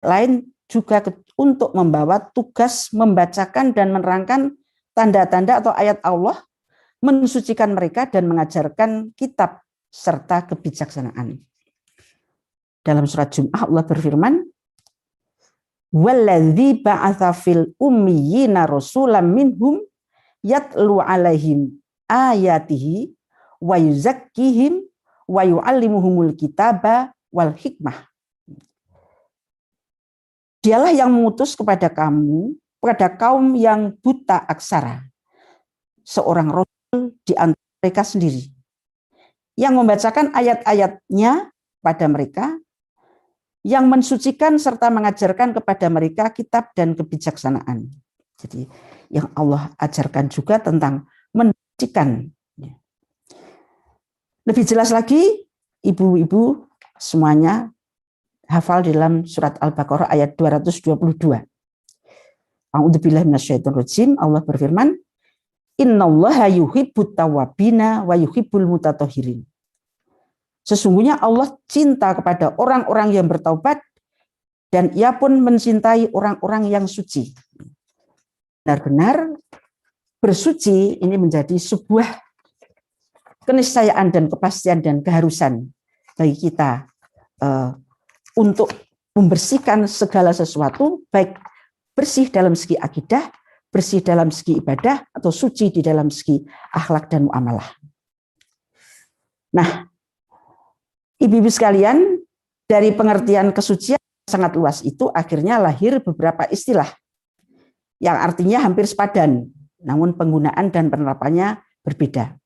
lain juga untuk membawa tugas membacakan dan menerangkan tanda-tanda atau ayat Allah, mensucikan mereka dan mengajarkan kitab serta kebijaksanaan. Dalam surat Jum'ah Allah berfirman, "Walladzi ba'atsa fil ummiyina rasulan minhum yatlu 'alaihim ayatihi wa yuzakkihim wa yu'allimuhumul kitaba wal hikmah." Dialah yang mengutus kepada kamu, kepada kaum yang buta aksara, seorang rasul di antara mereka sendiri, yang membacakan ayat-ayatnya pada mereka, yang mensucikan serta mengajarkan kepada mereka kitab dan kebijaksanaan. Jadi yang Allah ajarkan juga tentang mensucikan. Lebih jelas lagi, ibu-ibu semuanya hafal dalam surat Al-Baqarah ayat 222. A'udzubillahi minasyaitonir rajim. Allah berfirman, "Innallaha yuhibbut tawwabina wa yuhibbul mutatahhirin." Sesungguhnya Allah cinta kepada orang-orang yang bertaubat dan Ia pun mencintai orang-orang yang suci. Benar-benar bersuci ini menjadi sebuah keniscayaan dan kepastian dan keharusan bagi kita untuk membersihkan segala sesuatu, baik bersih dalam segi akidah, bersih dalam segi ibadah, atau suci di dalam segi akhlak dan muamalah. Nah, ibu-ibu sekalian, dari pengertian kesucian sangat luas itu akhirnya lahir beberapa istilah yang artinya hampir sepadan, namun penggunaan dan penerapannya berbeda.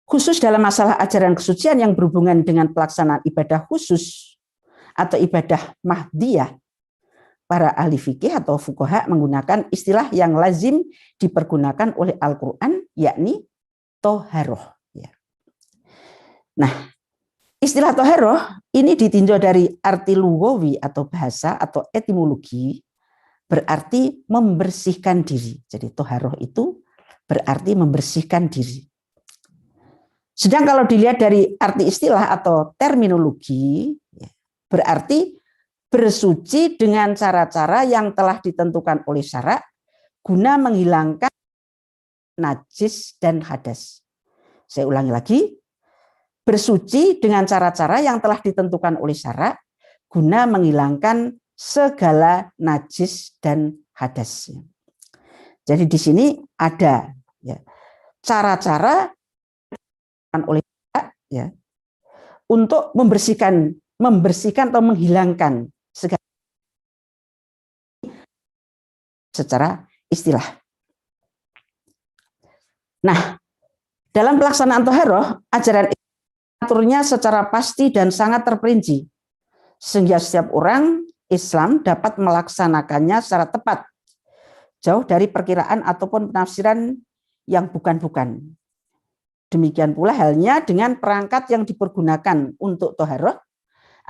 Khusus dalam masalah ajaran kesucian yang berhubungan dengan pelaksanaan ibadah khusus atau ibadah mahdiyah, para ahli fikih atau fuqaha menggunakan istilah yang lazim dipergunakan oleh Al-Quran, yakni toharoh. Nah, istilah toharoh ini ditinjau dari arti lugawi atau bahasa atau etimologi, berarti membersihkan diri. Jadi toharoh itu berarti membersihkan diri. Sedang kalau dilihat dari arti istilah atau terminologi, berarti bersuci dengan cara-cara yang telah ditentukan oleh syara guna menghilangkan najis dan hadas. Saya ulangi lagi, bersuci dengan cara-cara yang telah ditentukan oleh syara guna menghilangkan segala najis dan hadas. Jadi di sini ada cara-cara oleh untuk membersihkan atau menghilangkan segala secara istilah. Nah, dalam pelaksanaan toharoh, ajaran aturnya secara pasti dan sangat terperinci, sehingga setiap orang Islam dapat melaksanakannya secara tepat, jauh dari perkiraan ataupun penafsiran yang bukan-bukan. Demikian pula halnya dengan perangkat yang dipergunakan untuk toharoh.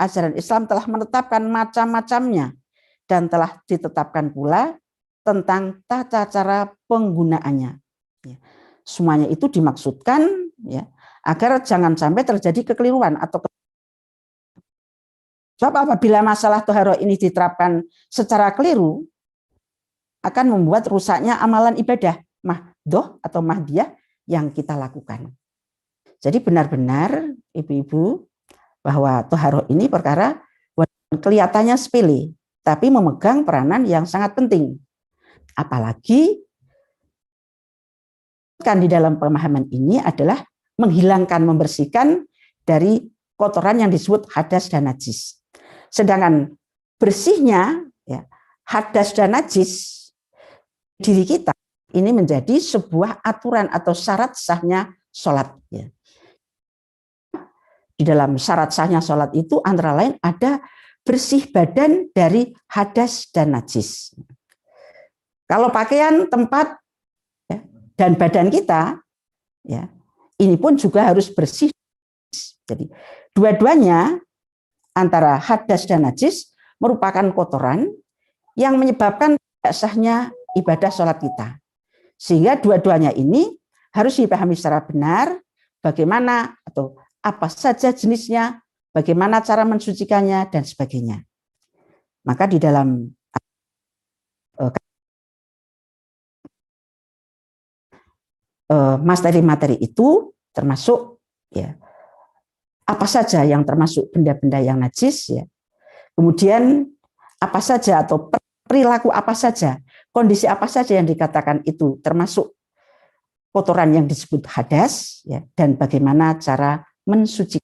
Ajaran Islam telah menetapkan macam-macamnya dan telah ditetapkan pula tentang tata cara penggunaannya. Semuanya itu dimaksudkan agar jangan sampai terjadi kekeliruan atau sebab apabila masalah toharoh ini diterapkan secara keliru akan membuat rusaknya amalan ibadah mahdoh atau mahdiyah yang kita lakukan. Jadi benar-benar ibu-ibu bahwa toharoh ini perkara kelihatannya sepele, tapi memegang peranan yang sangat penting. Apalagi kan di dalam pemahaman ini adalah menghilangkan, membersihkan dari kotoran yang disebut hadas dan najis. Sedangkan bersihnya hadas dan najis diri kita ini menjadi sebuah aturan atau syarat sahnya sholat. Di dalam syarat sahnya sholat itu antara lain ada bersih badan dari hadas dan najis. Kalau pakaian, tempat, dan badan kita, ini pun juga harus bersih. Jadi dua-duanya antara hadas dan najis merupakan kotoran yang menyebabkan tidak sahnya ibadah sholat kita. Sehingga dua-duanya ini harus dipahami secara benar bagaimana atau apa saja jenisnya, bagaimana cara mensucikannya, dan sebagainya. Maka di dalam materi-materi itu termasuk ya apa saja yang termasuk benda-benda yang najis ya. Kemudian apa saja atau perilaku apa saja, kondisi apa saja yang dikatakan itu termasuk kotoran yang disebut hadas ya, dan bagaimana cara mensucikan.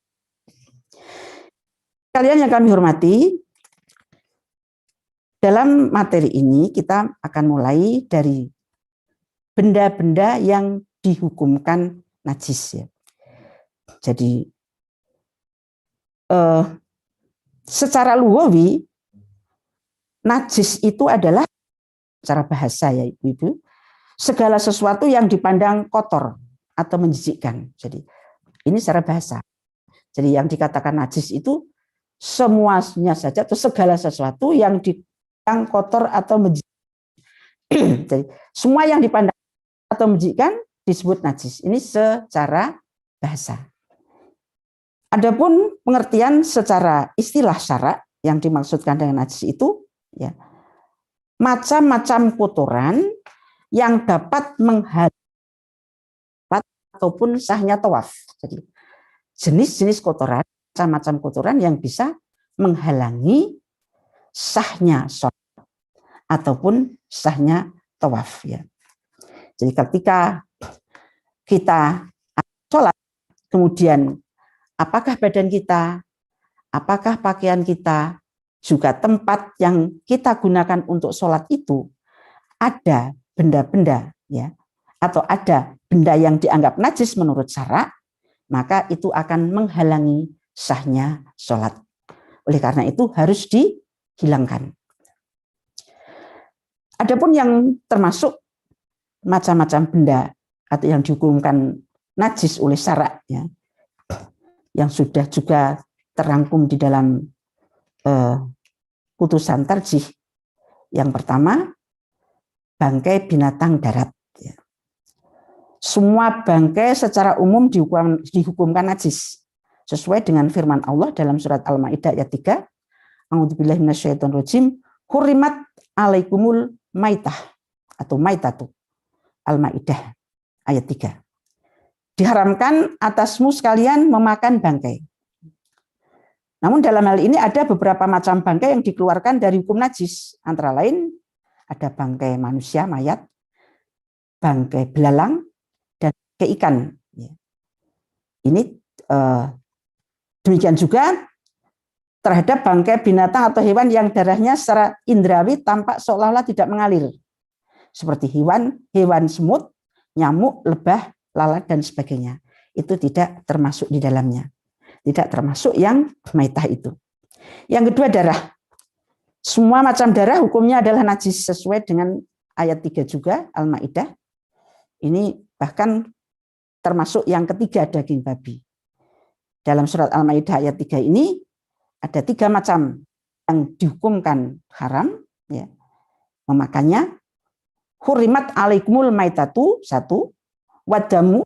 Kalian yang kami hormati, dalam materi ini kita akan mulai dari benda-benda yang dihukumkan najis ya. Jadi secara lugawi najis itu adalah secara bahasa ya Ibu, segala sesuatu yang dipandang kotor atau menjijikkan. Jadi ini secara bahasa. Jadi yang dikatakan najis itu semuanya saja atau segala sesuatu yang dipandang kotor atau menjijikkan. Jadi semua yang dipandang atau menjijikkan disebut najis. Ini secara bahasa. Adapun pengertian secara istilah syara yang dimaksudkan dengan najis itu ya macam-macam kotoran yang dapat menghalangi ataupun sahnya tawaf. Jadi jenis-jenis kotoran, macam-macam kotoran yang bisa menghalangi sahnya sholat ataupun sahnya tawaf ya. Jadi ketika kita sholat, kemudian apakah badan kita, apakah pakaian kita, juga tempat yang kita gunakan untuk sholat itu ada benda-benda ya, atau ada benda yang dianggap najis menurut syara, maka itu akan menghalangi sahnya sholat. Oleh karena itu harus dihilangkan. Adapun yang termasuk macam-macam benda atau yang dihukumkan najis oleh syara ya, yang sudah juga terangkum di dalam putusan tarjih. Yang pertama, bangkai binatang darat. Ya. Semua bangkai secara umum dihukumkan najis sesuai dengan firman Allah dalam surat Al-Maidah ayat 3. A'udzubillahi minasyaitonirrajim. Hurrimat alaikumul maitah atau maitatu. Al-Maidah ayat 3. Diharamkan atasmu sekalian memakan bangkai. Namun dalam hal ini ada beberapa macam bangkai yang dikeluarkan dari hukum najis. Antara lain ada bangkai manusia, mayat, bangkai belalang, dan bangkai ikan. Ini demikian juga terhadap bangkai binatang atau hewan yang darahnya secara indrawi tampak seolah-olah tidak mengalir. Seperti hewan semut, nyamuk, lebah, lalat, dan sebagainya. Itu tidak termasuk di dalamnya. Tidak termasuk yang maitah itu. Yang kedua, darah. Semua macam darah hukumnya adalah najis sesuai dengan ayat 3 juga, Al-Maidah. Ini bahkan termasuk yang ketiga, daging babi. Dalam surat Al-Maidah ayat 3 ini ada 3 macam yang dihukumkan haram ya, memakannya. Hurimat alaikumul maitatu 1, wadamu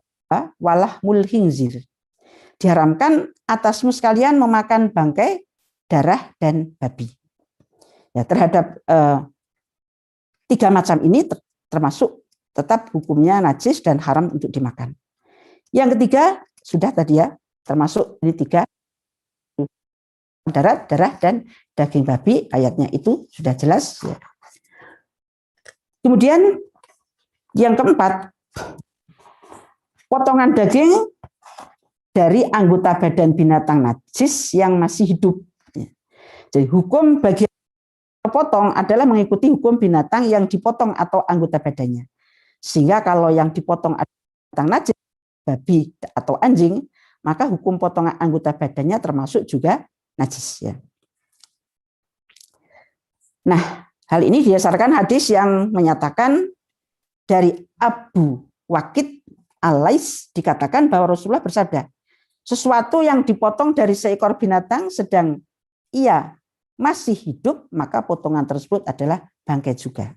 walahmul khinzir. Diharamkan atasmu sekalian memakan bangkai, darah, dan babi. Ya, terhadap 3 macam ini termasuk tetap hukumnya najis dan haram untuk dimakan. Yang ketiga sudah tadi ya, termasuk ini 3, darah, dan daging babi, ayatnya itu sudah jelas. Ya. Kemudian yang keempat, potongan daging dari anggota badan binatang najis yang masih hidup. Jadi hukum bagi potong adalah mengikuti hukum binatang yang dipotong atau anggota badannya. Sehingga kalau yang dipotong adalah binatang najis, babi atau anjing, maka hukum potongan anggota badannya termasuk juga najis. Ya. Nah, hal ini didasarkan hadis yang menyatakan dari Abu Waqid Al-Lais dikatakan bahwa Rasulullah bersabda, sesuatu yang dipotong dari seekor binatang sedang ia masih hidup, maka potongan tersebut adalah bangkai juga.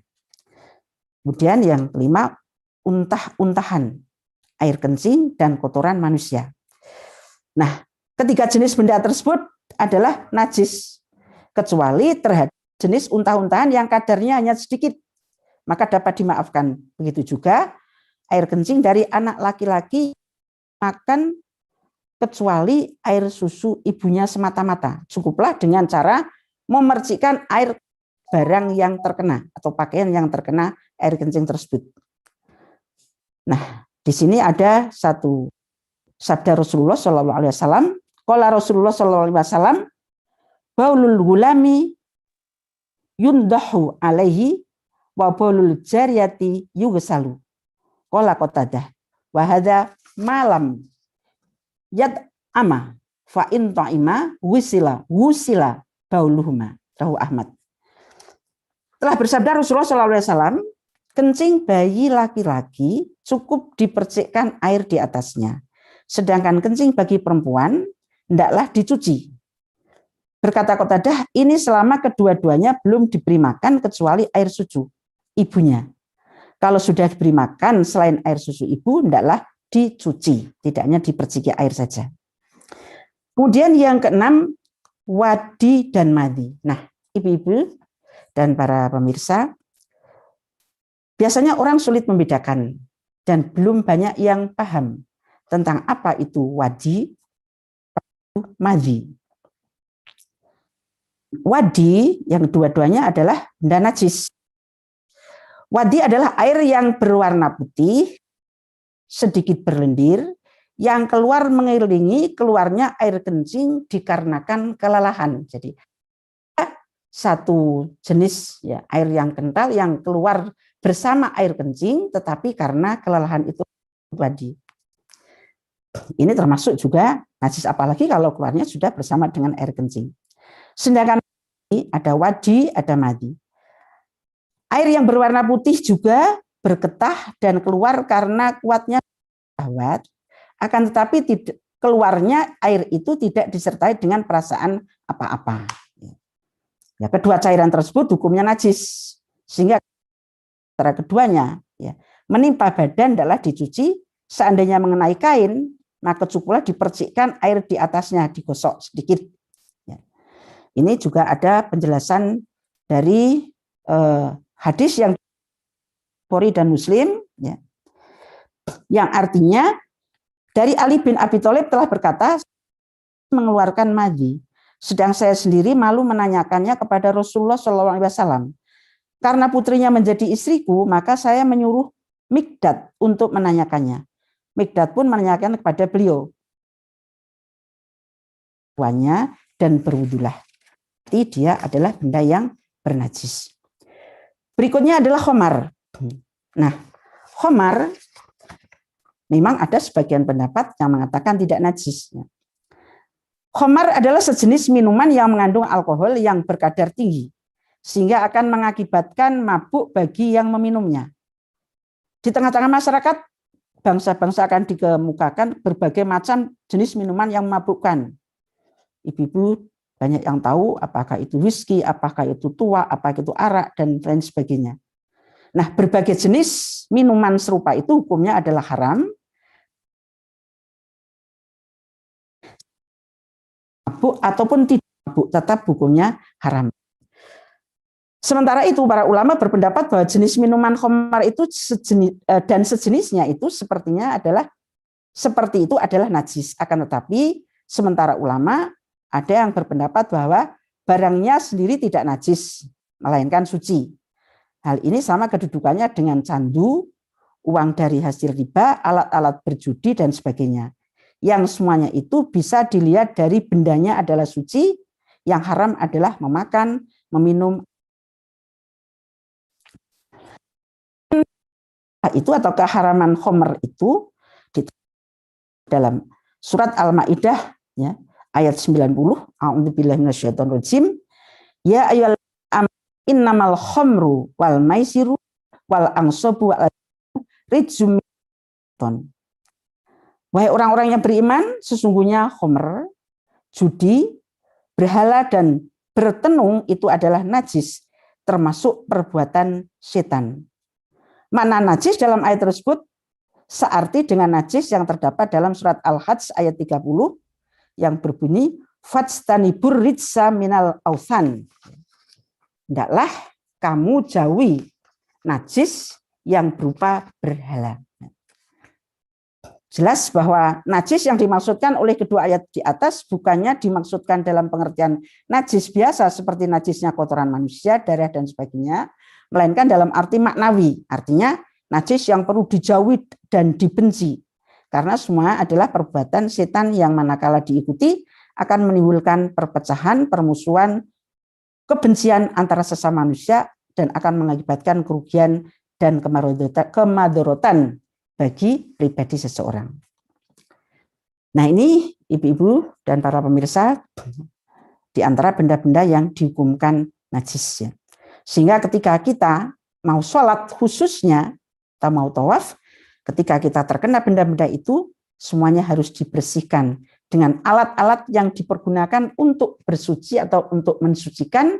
Kemudian yang kelima, untah-untahan, air kencing, dan kotoran manusia. Nah, ketiga jenis benda tersebut adalah najis, kecuali terhadap jenis unta-untaan yang kadarnya hanya sedikit, maka dapat dimaafkan. Begitu juga air kencing dari anak laki-laki makan kecuali air susu ibunya semata-mata. Cukuplah dengan cara memercikkan air barang yang terkena atau pakaian yang terkena air kencing tersebut. Nah, di sini ada satu sabda Rasulullah SAW. Qala Rasulullah SAW, baulul gulami yundahu alaihi wa baulul jariyati yughsalu. Qala Qatadah wa hadza malam yad ama fa in ta'ima wusila bauluhuma. Rahu Ahmad. Telah bersabda Rasulullah SAW, kencing bayi laki-laki cukup dipercikkan air di atasnya. Sedangkan kencing bagi perempuan hendaklah dicuci. Berkata Qatadah, ini selama kedua-duanya belum diberi makan kecuali air susu ibunya. Kalau sudah diberi makan selain air susu ibu, hendaklah dicuci. Tidak hanya diperciki air saja. Kemudian yang keenam, wadi dan madhi. Nah, ibu-ibu dan para pemirsa, biasanya orang sulit membedakan dan belum banyak yang paham tentang apa itu wadi, madhi. Wadi yang dua-duanya adalah benda najis. Wadi adalah air yang berwarna putih, sedikit berlendir, yang keluar mengelilingi keluarnya air kencing dikarenakan kelelahan. Jadi satu jenis ya, air yang kental yang keluar bersama air kencing, tetapi karena kelelahan itu wadi. Ini termasuk juga najis, apalagi kalau keluarnya sudah bersama dengan air kencing. Sedangkan ada wadi, ada madhi. Air yang berwarna putih juga bergetah dan keluar karena kuatnya syahwat, akan tetapi keluarnya air itu tidak disertai dengan perasaan apa-apa. Ya, kedua cairan tersebut hukumnya najis, sehingga antara keduanya ya, menimpa badan adalah dicuci. Seandainya mengenai kain, maka cukuplah dipercikkan air di atasnya, digosok sedikit. Ya. Ini juga ada penjelasan dari hadis yang Bukhari dan Muslim, ya, yang artinya dari Ali bin Abi Thalib telah berkata, mengeluarkan madhi. Sedang saya sendiri malu menanyakannya kepada Rasulullah SAW. Karena putrinya menjadi istriku, maka saya menyuruh Mikdad untuk menanyakannya. Mikdad pun menanyakan kepada beliau. Dan berwudulah. Jadi dia adalah benda yang bernajis. Berikutnya adalah khomar. Nah, khomar memang ada sebagian pendapat yang mengatakan tidak najis. Khomar adalah sejenis minuman yang mengandung alkohol yang berkadar tinggi, sehingga akan mengakibatkan mabuk bagi yang meminumnya. Di tengah-tengah masyarakat, bangsa-bangsa akan dikemukakan berbagai macam jenis minuman yang memabukkan. Ibu-ibu banyak yang tahu apakah itu whisky, apakah itu tua, apakah itu arak, dan lain sebagainya. Nah, berbagai jenis minuman serupa itu hukumnya adalah haram, mabuk ataupun tidak mabuk, tetap hukumnya haram. Sementara itu para ulama berpendapat bahwa jenis minuman khamar itu dan sejenisnya itu sepertinya adalah seperti itu adalah najis. Akan tetapi sementara ulama ada yang berpendapat bahwa barangnya sendiri tidak najis, melainkan suci. Hal ini sama kedudukannya dengan candu, uang dari hasil riba, alat-alat berjudi dan sebagainya. Yang semuanya itu bisa dilihat dari bendanya adalah suci, yang haram adalah memakan, meminum. Itu atau keharaman khamr itu di dalam surat Al-Maidah ya, ayat 90, a'udzubillahi minasyaitonir rajim, ya ayyuhal innamal khamru wal maisiru wal ansabu wal rijum. Wahai orang-orang yang beriman, sesungguhnya khamr, judi, berhala dan bertenung itu adalah najis, termasuk perbuatan setan. Makna najis dalam ayat tersebut searti dengan najis yang terdapat dalam surat Al-Hajj ayat 30 yang berbunyi fajtanibur rijsa minal authan. hendaklah kamu jauhi najis yang berupa berhala. Jelas bahwa najis yang dimaksudkan oleh kedua ayat di atas bukannya dimaksudkan dalam pengertian najis biasa seperti najisnya kotoran manusia, darah dan sebagainya, melainkan dalam arti maknawi. Artinya najis yang perlu dijauhi dan dibenci. Karena semua adalah perbuatan setan yang manakala diikuti akan menimbulkan perpecahan, permusuhan, kebencian antara sesama manusia dan akan mengakibatkan kerugian dan kemadorotan bagi pribadi seseorang. Nah, ini ibu-ibu dan para pemirsa di antara benda-benda yang dihukumkan najis, ya. Sehingga ketika kita mau sholat khususnya atau mau tawaf, ketika kita terkena benda-benda itu semuanya harus dibersihkan dengan alat-alat yang dipergunakan untuk bersuci atau untuk mensucikan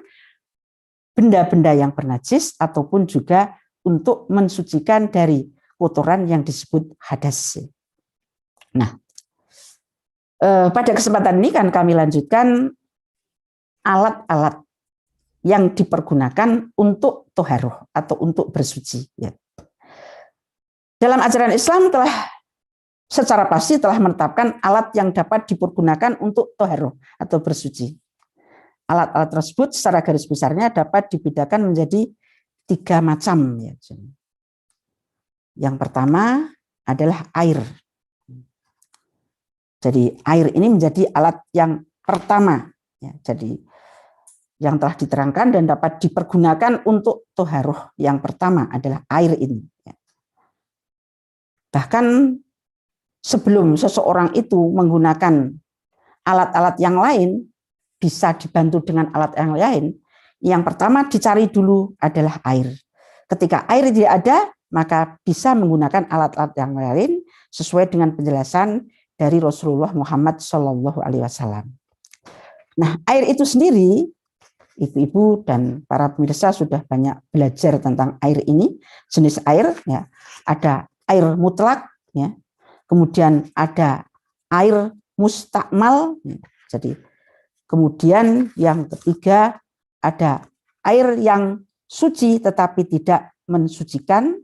benda-benda yang bernajis ataupun juga untuk mensucikan dari kotoran yang disebut hadas. Nah, pada kesempatan ini kan kami lanjutkan alat-alat yang dipergunakan untuk toharoh atau untuk bersuci. Ya. Dalam ajaran Islam telah secara pasti telah menetapkan alat yang dapat dipergunakan untuk toharoh atau bersuci. Alat-alat tersebut secara garis besarnya dapat dibedakan menjadi 3 macam. Ya. Yang pertama adalah air. Jadi air ini menjadi alat yang pertama. Ya, jadi yang telah diterangkan dan dapat dipergunakan untuk toharoh yang pertama adalah air ini. Ya. Bahkan sebelum seseorang itu menggunakan alat-alat yang lain, bisa dibantu dengan alat yang lain, yang pertama dicari dulu adalah air. Ketika air tidak ada, maka bisa menggunakan alat-alat yang lain sesuai dengan penjelasan dari Rasulullah Muhammad SAW. Nah, air itu sendiri, ibu-ibu dan para pemirsa sudah banyak belajar tentang air ini, jenis air. Ya, ada air mutlak, ya, kemudian ada air mustakmal. Jadi, kemudian yang ketiga ada air yang suci tetapi tidak mensucikan.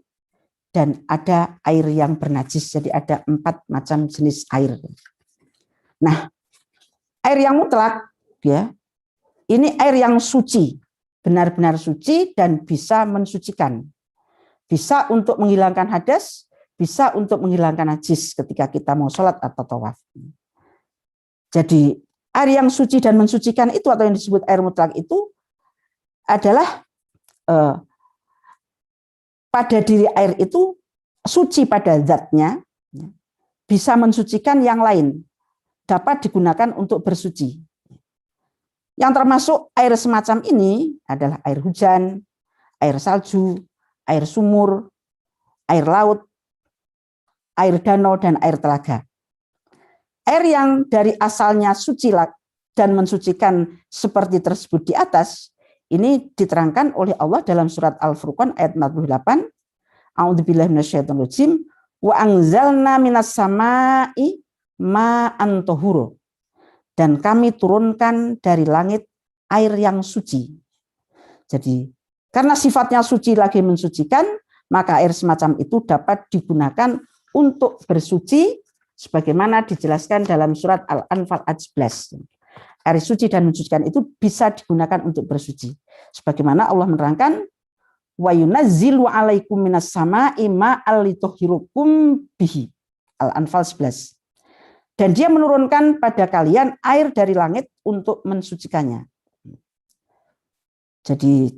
Dan ada air yang bernajis, jadi ada 4 macam jenis air. Nah, air yang mutlak, ya, ini air yang suci, benar-benar suci dan bisa mensucikan. Bisa untuk menghilangkan hadas, bisa untuk menghilangkan najis ketika kita mau sholat atau tawaf. Jadi air yang suci dan mensucikan itu atau yang disebut air mutlak itu adalah pada diri air itu suci pada zatnya, bisa mensucikan yang lain, dapat digunakan untuk bersuci. Yang termasuk air semacam ini adalah air hujan, air salju, air sumur, air laut, air danau, dan air telaga. Air yang dari asalnya suci dan mensucikan seperti tersebut di atas, ini diterangkan oleh Allah dalam surat Al-Furqan ayat 48. A'udzubillahi minasyaitonir rajim. Wa anzalna minas sama'i ma'an tahura. Dan kami turunkan dari langit air yang suci. Jadi karena sifatnya suci lagi mensucikan, maka air semacam itu dapat digunakan untuk bersuci sebagaimana dijelaskan dalam surat Al-Anfal ayat 11. Air suci dan mensucikan itu bisa digunakan untuk bersuci. Sebagaimana Allah menerangkan, wa yunazzilu 'alaikum minas sama'i ma'al litahhirukum bihi. Al-Anfal 11. Dan dia menurunkan pada kalian air dari langit untuk mensucikannya. Jadi,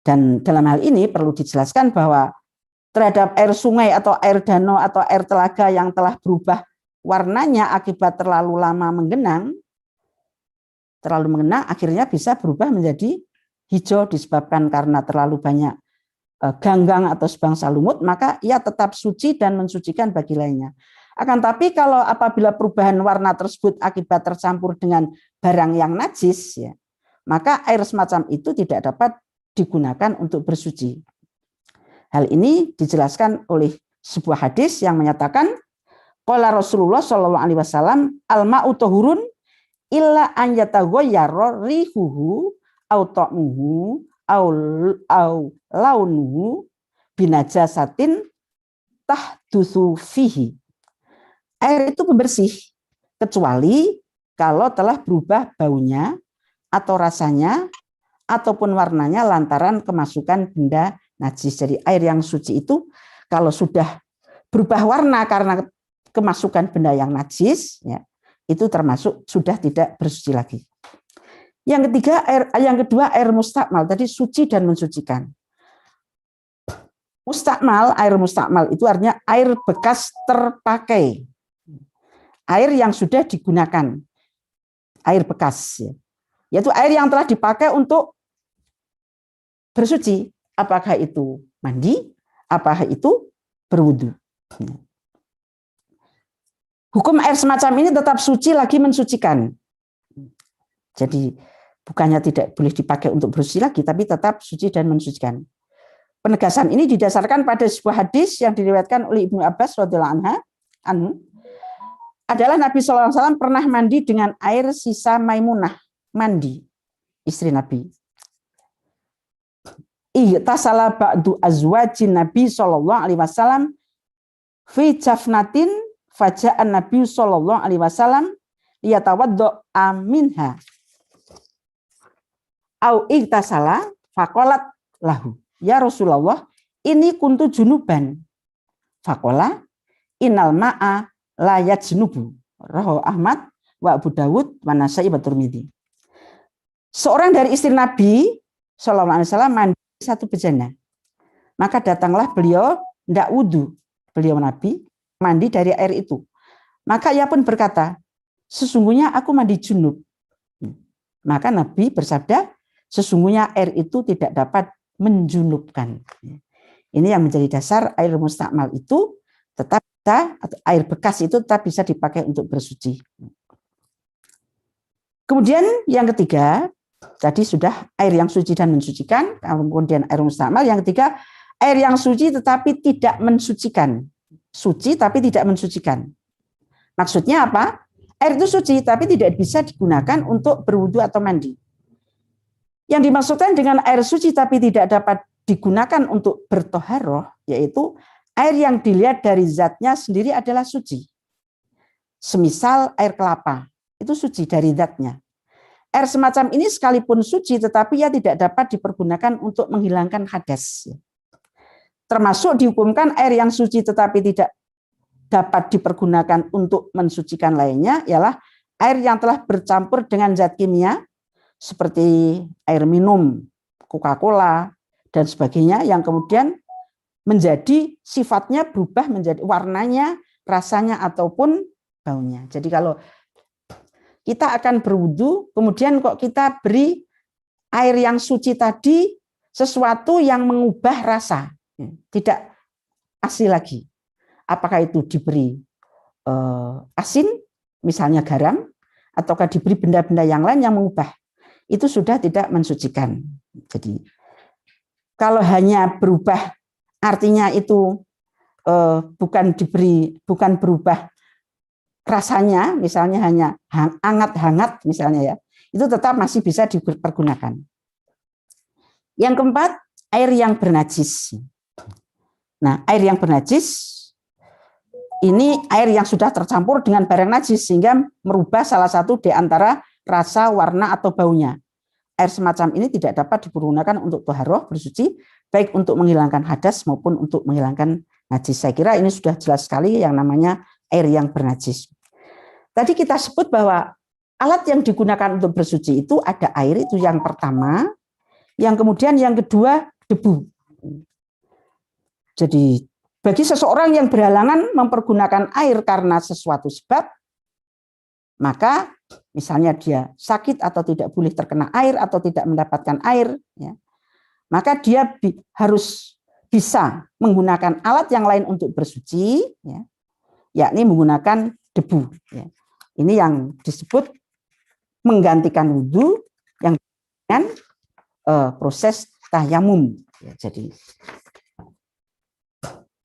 dan dalam hal ini perlu dijelaskan bahwa terhadap air sungai atau air danau atau air telaga yang telah berubah warnanya akibat terlalu lama menggenang, akhirnya bisa berubah menjadi hijau disebabkan karena terlalu banyak ganggang atau sebangsa lumut, maka ia tetap suci dan mensucikan bagi lainnya. Akan tapi kalau apabila perubahan warna tersebut akibat tercampur dengan barang yang najis, ya, maka air semacam itu tidak dapat digunakan untuk bersuci. Hal ini dijelaskan oleh sebuah hadis yang menyatakan, qala Rasulullah SAW, al-ma'u tahurun illa an yataghayyara rihuhu au ta'muhu au launuhu binajasatin tahdutsu fihi. Air itu pembersih kecuali kalau telah berubah baunya atau rasanya ataupun warnanya lantaran kemasukan benda najis. Jadi air yang suci itu kalau sudah berubah warna karena kemasukan benda yang najis, ya, itu termasuk sudah tidak bersuci lagi. Yang kedua air mustakmal, tadi suci dan mensucikan. Air mustakmal itu artinya air bekas terpakai. Air yang sudah digunakan, air bekas, ya. Yaitu air yang telah dipakai untuk bersuci, apakah itu mandi, apakah itu berwudu. Hukum air semacam ini tetap suci lagi mensucikan. Jadi bukannya tidak boleh dipakai untuk bersuci lagi, tapi tetap suci dan mensucikan. Penegasan ini didasarkan pada sebuah hadis yang diriwayatkan oleh Ibnu Abbas radhiyallahu anhu. Adalah Nabi SAW pernah mandi dengan air sisa Maimunah, mandi, istri Nabi. Ihtasala ba'du azwajin Nabi SAW fi jafnatin faja'an Nabi SAW liyatawaddo'a minha. Au ihtasala faqalat lahu, ya Rasulullah, ini kuntu junuban. Faqala innal ma'a la yajnubu. Rawahu Ahmad wa Abu Dawud wa Nasa'i wa Tirmidzi. Seorang dari istri Nabi sallallahu alaihi wasallam mandi satu bejana. Maka datanglah beliau hendak wudu. Beliau Nabi mandi dari air itu. Maka ia pun berkata, sesungguhnya aku mandi junub. Maka Nabi bersabda, sesungguhnya air itu tidak dapat menjunubkan. Ini yang menjadi dasar air mustakmal itu tetap atau air bekas itu tetap bisa dipakai untuk bersuci. Kemudian yang ketiga, tadi sudah air yang suci dan mensucikan, kemudian air mustakmal. Yang ketiga, air yang suci tetapi tidak mensucikan. Suci tapi tidak mensucikan. Maksudnya apa? Air itu suci tapi tidak bisa digunakan untuk berwudu atau mandi. Yang dimaksudkan dengan air suci tapi tidak dapat digunakan untuk bertoharoh, yaitu air yang dilihat dari zatnya sendiri adalah suci. Semisal air kelapa, itu suci dari zatnya. Air semacam ini sekalipun suci, tetapi ia tidak dapat dipergunakan untuk menghilangkan hadas. Termasuk dihukumkan air yang suci tetapi tidak dapat dipergunakan untuk mensucikan lainnya, ialah air yang telah bercampur dengan zat kimia, seperti air minum, Coca-Cola, dan sebagainya, yang kemudian menjadi sifatnya berubah menjadi warnanya, rasanya, ataupun baunya. Jadi kalau kita akan berwudu, kemudian kok kita beri air yang suci tadi sesuatu yang mengubah rasa, tidak asli lagi. Apakah itu diberi asin, misalnya garam, ataukah diberi benda-benda yang lain yang mengubah, itu sudah tidak mensucikan. Jadi kalau hanya berubah, artinya itu bukan berubah rasanya, misalnya hanya hangat-hangat misalnya ya, itu tetap masih bisa dipergunakan. Yang keempat, air yang bernajis. Nah, air yang bernajis ini air yang sudah tercampur dengan barang najis sehingga merubah salah satu di antara rasa, warna, atau baunya. Air semacam ini tidak dapat dipergunakan untuk toharoh, bersuci, baik untuk menghilangkan hadas maupun untuk menghilangkan najis. Saya kira ini sudah jelas sekali yang namanya air yang bernajis. Tadi kita sebut bahwa alat yang digunakan untuk bersuci itu ada air, itu yang pertama. Yang kemudian yang kedua, debu. Jadi bagi seseorang yang berhalangan mempergunakan air karena sesuatu sebab, maka misalnya dia sakit atau tidak boleh terkena air atau tidak mendapatkan air, ya, maka dia harus bisa menggunakan alat yang lain untuk bersuci, ya, yakni menggunakan debu. Ya. Ini yang disebut menggantikan wudu yang dengan proses tayamum. Ya, jadi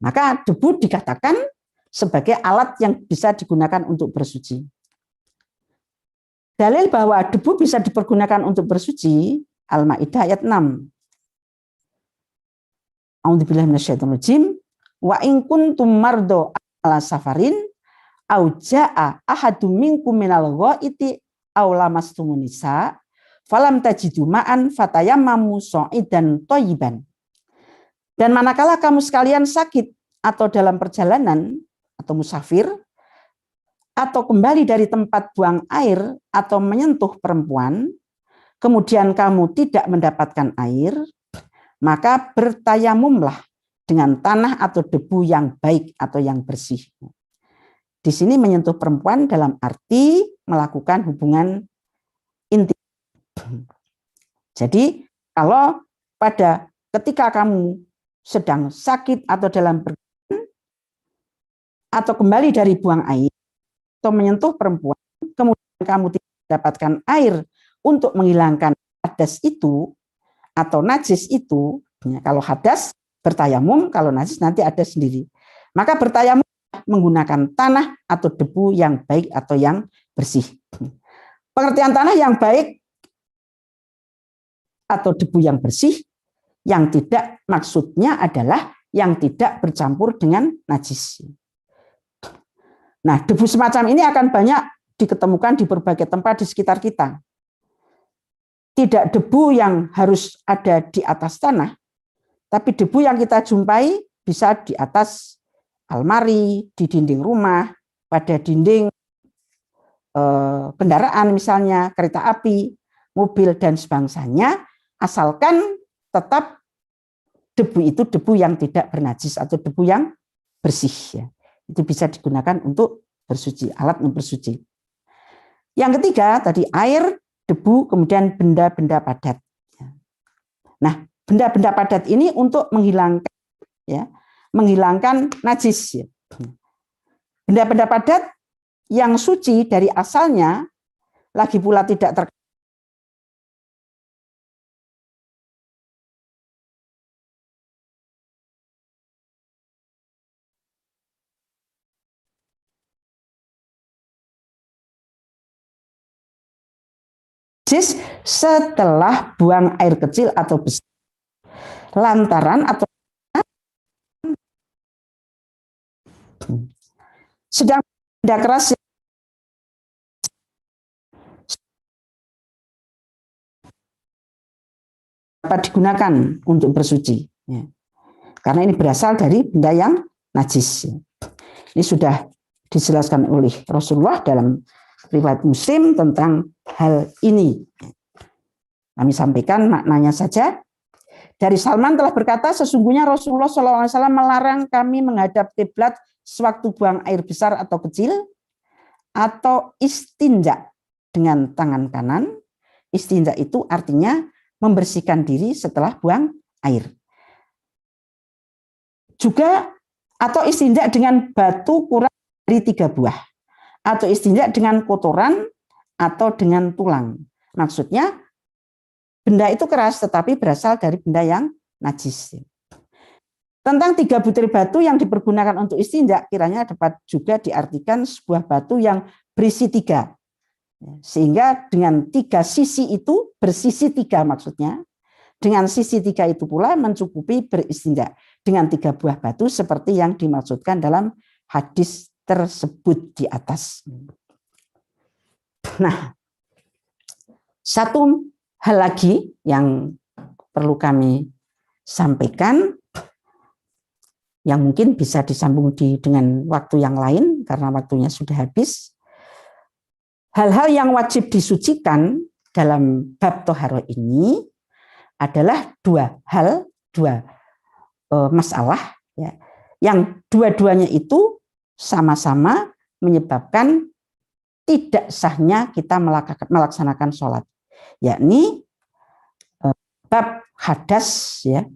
maka debu dikatakan sebagai alat yang bisa digunakan untuk bersuci. Dalil bahwa debu bisa dipergunakan untuk bersuci Al-Maidah ayat 6. A'udzubillahi minasyaitonirrajim. Wa in kuntum mardo ala safarin au jaa ahadum minkum minal ghaiti aw lamastumun nisa falam tajidu ma'an fatayammamu sha'idan thayyiban. Dan manakala kamu sekalian sakit atau dalam perjalanan atau musafir atau kembali dari tempat buang air atau menyentuh perempuan, kemudian kamu tidak mendapatkan air, maka bertayamumlah dengan tanah atau debu yang baik atau yang bersih. Di sini menyentuh perempuan dalam arti melakukan hubungan intim. Jadi kalau pada ketika kamu sedang sakit atau dalam perjalanan atau kembali dari buang air atau menyentuh perempuan, kemudian kamu tidak mendapatkan air untuk menghilangkan hadas itu atau najis itu, ya, kalau hadas bertayamum, kalau najis nanti ada sendiri. Maka bertayamum menggunakan tanah atau debu yang baik atau yang bersih. Pengertian tanah yang baik atau debu yang bersih, yang tidak maksudnya adalah yang tidak bercampur dengan najis. Nah, debu semacam ini akan banyak diketemukan di berbagai tempat di sekitar kita. Tidak debu yang harus ada di atas tanah, tapi debu yang kita jumpai bisa di atas almari, di dinding rumah, pada dinding kendaraan misalnya, kereta api, mobil, dan sebangsanya, asalkan tetap debu itu debu yang tidak bernajis atau debu yang bersih. Ya. Itu bisa digunakan untuk bersuci, alat untuk bersuci. Yang ketiga tadi air, debu, kemudian benda-benda padat. Nah, benda-benda padat ini untuk menghilangkan, ya, menghilangkan najis. Ya. Benda-benda padat yang suci dari asalnya, lagi pula tidak terkait setelah buang air kecil atau besar, lantaran atau sedang benda keras dapat digunakan untuk bersuci, ya. Karena ini berasal dari benda yang najis. Ini sudah dijelaskan oleh Rasulullah dalam riwayat Muslim tentang hal ini. Kami sampaikan maknanya saja. Dari Salman telah berkata, sesungguhnya Rasulullah SAW melarang kami menghadap kiblat sewaktu buang air besar atau kecil, atau istinja dengan tangan kanan. Istinja itu artinya membersihkan diri setelah buang air. Juga atau istinja dengan batu kurang dari 3 buah. Atau istinja dengan kotoran atau dengan tulang. Maksudnya benda itu keras tetapi berasal dari benda yang najis. Tentang 3 butir batu yang dipergunakan untuk istinja, kiranya dapat juga diartikan sebuah batu yang berisi 3. Sehingga dengan 3 sisi itu, bersisi 3 maksudnya, dengan sisi 3 itu pula mencukupi beristinja dengan 3 buah batu seperti yang dimaksudkan dalam hadis tersebut di atas. Nah, satu hal lagi yang perlu kami sampaikan, yang mungkin bisa disambung dengan waktu yang lain karena waktunya sudah habis. Hal-hal yang wajib disucikan dalam bab toharoh ini adalah 2 hal, 2 masalah, ya, yang dua-duanya itu sama-sama menyebabkan tidak sahnya kita melaksanakan sholat, yakni bab hadas, ya,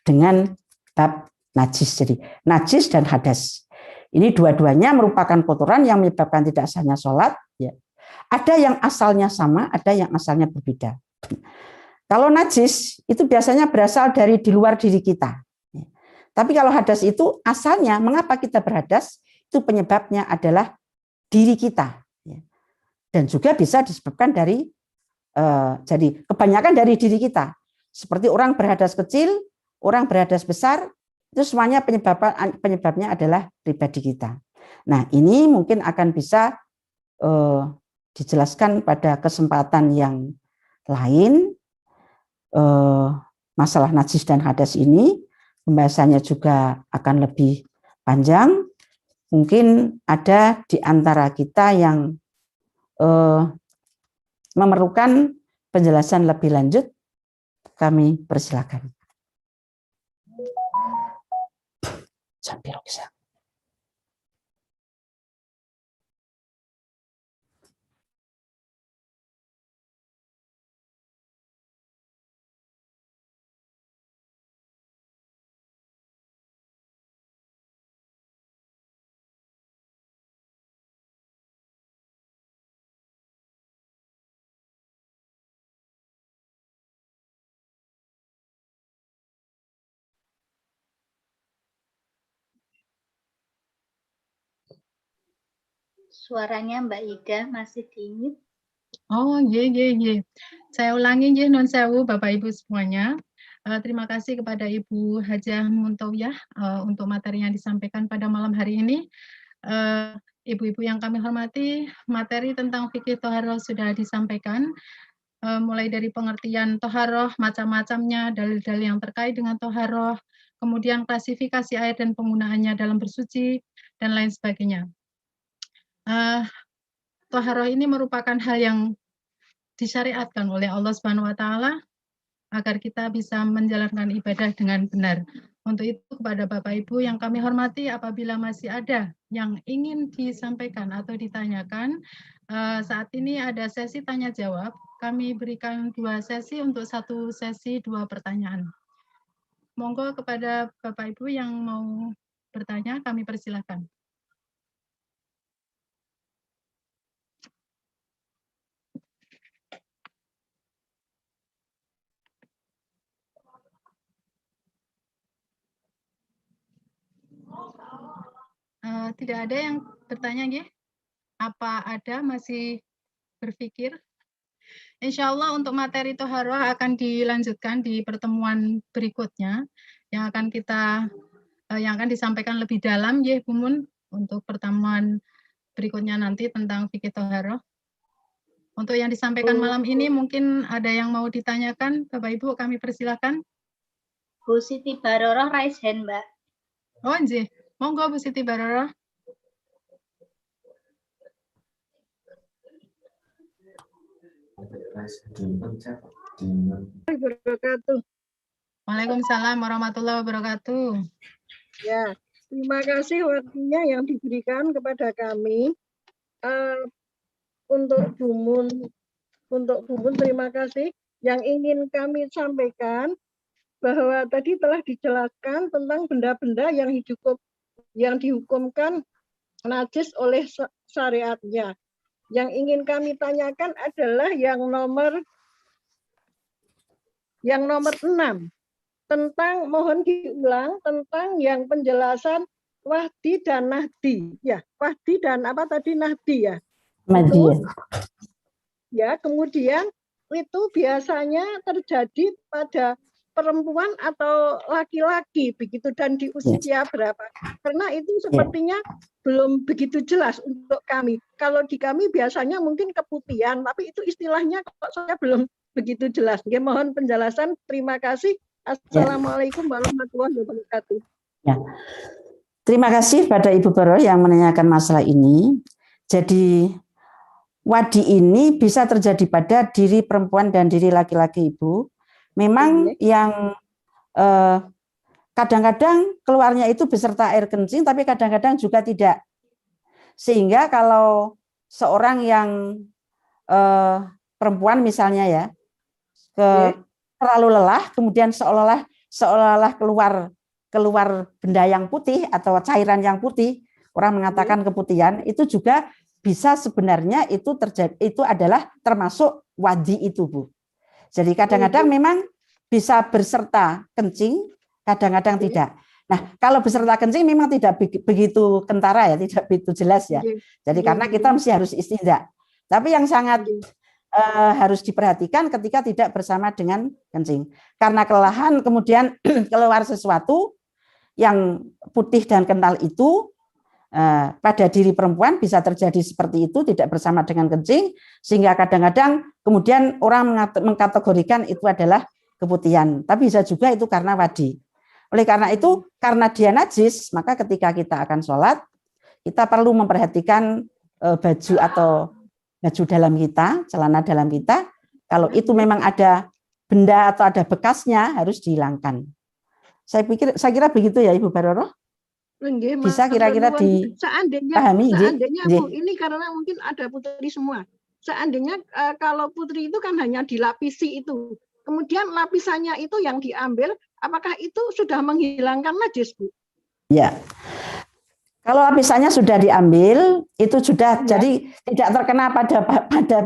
dengan bab najis. Jadi najis dan hadas ini dua-duanya merupakan kotoran yang menyebabkan tidak sahnya sholat, ya. Ada yang asalnya sama, ada yang asalnya berbeda. Kalau najis itu biasanya berasal dari di luar diri kita. Tapi kalau hadas itu asalnya, mengapa kita berhadas? Itu penyebabnya adalah diri kita. Dan juga bisa disebabkan dari Jadi kebanyakan dari diri kita. Seperti orang berhadas kecil, orang berhadas besar, itu semuanya penyebabnya adalah pribadi kita. Nah, ini mungkin akan bisa dijelaskan pada kesempatan yang lain. Masalah najis dan hadas ini pembahasannya juga akan lebih panjang. Mungkin ada di antara kita yang memerlukan penjelasan lebih lanjut, kami persilakan. Suaranya Mbak Ida masih dingin. Oh, ye. Saya ulangi ye, non sewu Bapak Ibu semuanya. Terima kasih kepada Ibu Hajah Muntawiyah untuk materi yang disampaikan pada malam hari ini. Ibu-ibu yang kami hormati, materi tentang fikih toharoh sudah disampaikan, mulai dari pengertian toharoh, macam-macamnya, dalil-dalil yang terkait dengan toharoh, kemudian klasifikasi air dan penggunaannya dalam bersuci, dan lain sebagainya. Toharoh ini merupakan hal yang disyariatkan oleh Allah Subhanahu wa taala agar kita bisa menjalankan ibadah dengan benar. Untuk itu kepada Bapak Ibu yang kami hormati, apabila masih ada yang ingin disampaikan atau ditanyakan, saat ini ada sesi tanya jawab. Kami berikan 2 sesi untuk 1 sesi 2 pertanyaan. Monggo kepada Bapak Ibu yang mau bertanya, kami persilahkan. Tidak ada yang bertanya, nggih? Apa ada masih berpikir? Insya Allah untuk materi toharoh akan dilanjutkan di pertemuan berikutnya yang akan disampaikan lebih dalam, ya Bu Mun, untuk pertemuan berikutnya nanti tentang fikih toharoh. Untuk yang disampaikan malam ini mungkin ada yang mau ditanyakan, Bapak Ibu kami persilakan. Bu Siti Baroroh raise hand, Mbak. Oh, nggih. Monggo Bu Siti Baroroh. Waalaikumsalam warahmatullahi wabarakatuh. Ya, terima kasih waktunya yang diberikan kepada kami. Untuk Bu Mun terima kasih. Yang ingin kami sampaikan bahwa tadi telah dijelaskan tentang benda-benda yang dihukumkan najis oleh syariatnya. Yang ingin kami tanyakan adalah yang nomor 6. Mohon diulang tentang yang penjelasan wahdi dan nahdi. Ya, wahdi dan apa tadi nahdi ya? Itu, ya, kemudian itu biasanya terjadi pada perempuan atau laki-laki begitu dan di usia berapa? Karena itu sepertinya belum begitu jelas untuk kami. Kalau di kami biasanya mungkin keputihan, tapi itu istilahnya kok saya belum begitu jelas. Ya, mohon penjelasan. Terima kasih. Assalamualaikum warahmatullahi wabarakatuh. Ya. Terima kasih pada Ibu Baro yang menanyakan masalah ini. Jadi wadi ini bisa terjadi pada diri perempuan dan diri laki-laki, Ibu. Memang yang kadang-kadang keluarnya itu beserta air kencing, tapi kadang-kadang juga tidak. Sehingga kalau seorang yang perempuan misalnya ya, terlalu lelah, kemudian seolah-olah keluar benda yang putih atau cairan yang putih, orang mengatakan keputihan, itu juga bisa sebenarnya itu terjadi, itu adalah termasuk wadi itu, Bu. Jadi kadang-kadang memang bisa berserta kencing, kadang-kadang tidak. Nah, kalau beserta kencing memang tidak begitu kentara ya, tidak begitu jelas ya. Jadi karena kita mesti harus istinja. Tapi yang sangat harus diperhatikan ketika tidak bersama dengan kencing. Karena kelelahan kemudian keluar sesuatu yang putih dan kental itu pada diri perempuan bisa terjadi seperti itu, tidak bersama dengan kencing, sehingga kadang-kadang kemudian orang mengkategorikan itu adalah keputihan. Tapi bisa juga itu karena wadi. Oleh karena itu, karena dia najis, maka ketika kita akan sholat, kita perlu memperhatikan baju atau baju dalam kita, celana dalam kita. Kalau itu memang ada benda atau ada bekasnya, harus dihilangkan. Saya kira begitu ya Ibu Baroroh. Bisa kira-kira dipahami. Seandainya Bu, ini karena mungkin ada putri semua. Seandainya kalau putri itu kan hanya dilapisi itu. Kemudian lapisannya itu yang diambil, apakah itu sudah menghilangkan najis, Bu? Ya. Kalau lapisannya sudah diambil, itu sudah jadi tidak terkena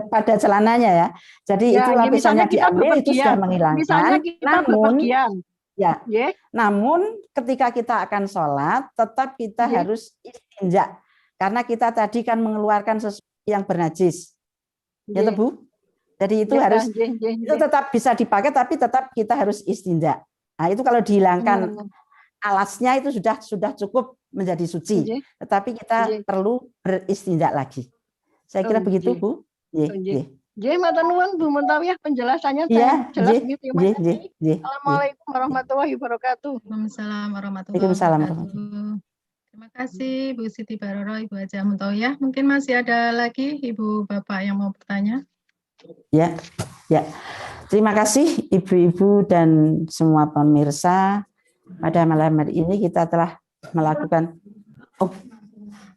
pada celananya ya. Jadi itu lapisannya diambil itu sudah menghilangkan. Namun ketika kita akan sholat, tetap kita harus istinja. Karena kita tadi kan mengeluarkan sesuatu yang bernajis. Ya Bu? Jadi itu harus itu tetap bisa dipakai, tapi tetap kita harus istinja. Nah itu kalau dihilangkan alasnya itu sudah cukup menjadi suci. Tetapi kita perlu beristinja lagi. Saya kira begitu Bu. Matur nuwun Bu Muntawiyah, penjelasannya jelas gitu. Assalamualaikum warahmatullahi wabarakatuh. Waalaikumsalam warahmatullahi wabarakatuh. Terima kasih Bu Siti Baroroh, Ibu Hajah Muntawiyah. Mungkin masih ada lagi Ibu Bapak yang mau bertanya? Ya. Terima kasih Ibu-ibu dan semua pemirsa. Pada malam hari ini kita telah melakukan. Oh,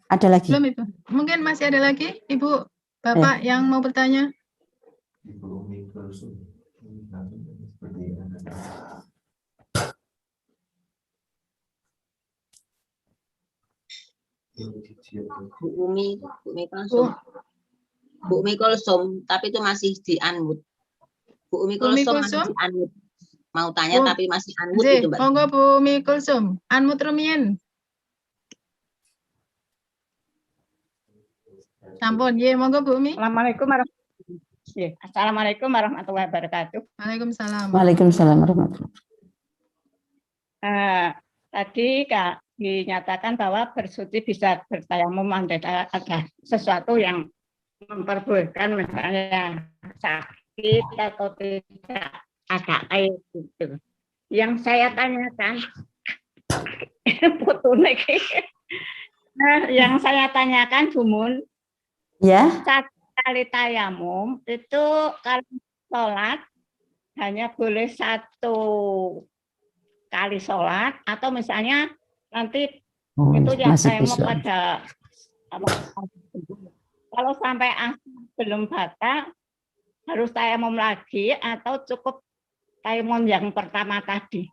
ada lagi? Belum Ibu. Mungkin masih ada lagi Ibu Bapak yang mau bertanya? Bu Umi Kulsum, tapi itu masih di unmute. Bu Umi Kulsum masih di unmute. Mau tanya tapi masih unmute itu, Mbak. Monggo Bu Umi Kulsum, unmute rumiyin. Sampun, monggo Bu Umi. Assalamualaikum warahmatullahi wabarakatuh. Waalaikumsalam. Waalaikumsalam warahmatullahi wabarakatuh. Tadi Kak dinyatakan bahwa bersuci bisa bertayamum ada sesuatu yang memperbolehkan, misalnya sakit atau tidak ada air gitu. Yang saya tanyakan, yang saya tanyakan Bumun, satu kali tayamum itu kalau sholat hanya boleh satu kali sholat, atau misalnya nanti itu yang tayamum pada kalau sampai belum batal harus tayamum lagi atau cukup tayamum yang pertama tadi.